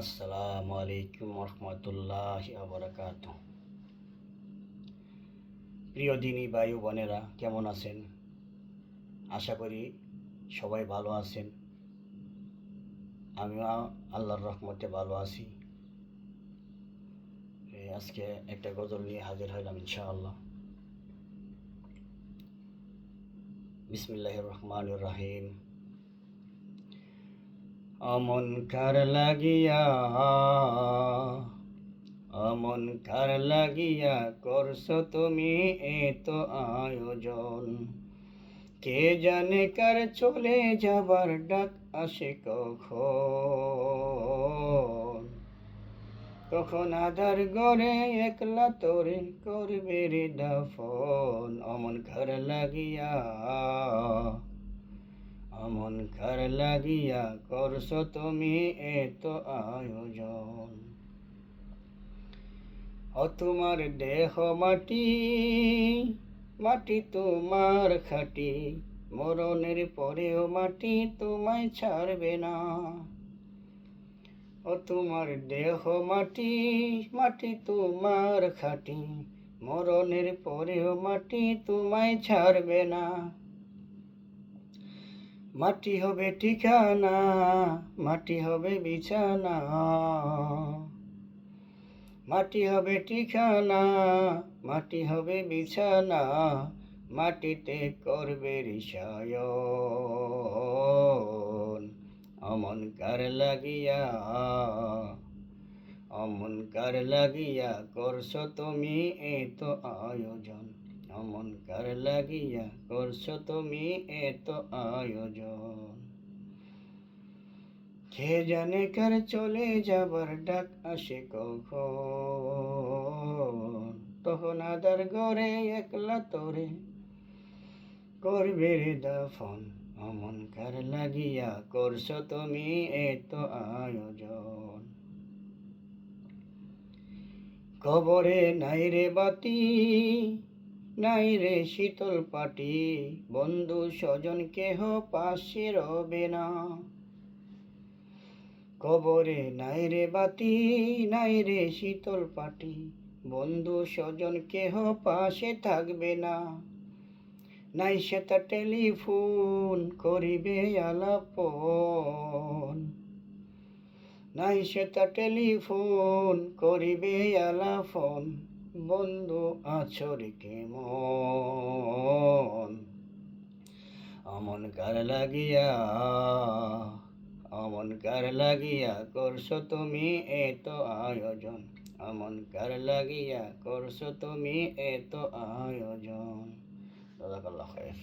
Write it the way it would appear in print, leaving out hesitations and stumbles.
আসসালামু আলাইকুম রহমতুল্লাহ আবরাকাত। প্রিয় দিনী ভাই ও বোনেরা, কেমন আছেন? আশা করি সবাই ভালো আছেন। আমিও আল্লাহর রহমতে ভালো আছি। আজকে একটা গজল নিয়ে হাজির হইলাম ইনশাআল্লাহ। বিসমিল্লাহির রহমানির রহিম। অমন কার লাগিয়া অমন কার লাগিয়া করছো তুমি এত আয়োজন। কে জানে কার চলে যাবার ডাক আসে কখন। কখন আধার গড়ে একলা তোরে করবে রে দাফন। অমন কার লাগিয়া অমন কার লাগিয়া করছো তুমি এত আয়োজন। ও তোমার দেহ মাটি, মাটি তোমার খাটি, মরণের পরেও মাটি তোমায় ছাড়বে না। ও তোমার দেহ মাটি, মাটি তোমার খাটি, মরণের পরেও মাটি তোমায় ছাড়বে না। মাটি হবে ঠিকানা, মাটি হবে বিছানা, মাটি হবে ঠিকানা, মাটি হবে বিছানা, মাটিতে করবে রিসায়ন। অমন কার লাগিয়া অমন কার লাগিয়া করছো তুমি এত আয়োজন। অমন কার লাগিয়া করছো তুমি এত আয়োজন। কে জানে কার চলে যাবার ডাক আসে কখন। তখন আদার গড়ে একলা তোরে করবে রে দাফন। অমন কার লাগিয়া করছো তুমি এত আয়োজন। কবরে নাই রে বাতি, নাই রে শীতল পাটি, বন্ধু স্বজন কেহ পাশে রবে না। কবরে নাই রে বাতি, নাই রে শীতল পাটি, বন্ধু স্বজন কেহ পাশে থাকবে না। নাই সেটা টেলিফোন করিবে আলাপন, নাই সেটা টেলিফোন করিবে আলাপন, বন্ধু আছর কেমন। অমন কার লাগিয়া অমন কার লাগিয়া করছো তুমি এত আয়োজন। অমন কার লাগিয়া করছো তুমি এত আয়োজন। জাযাকাল্লাহ খাইর।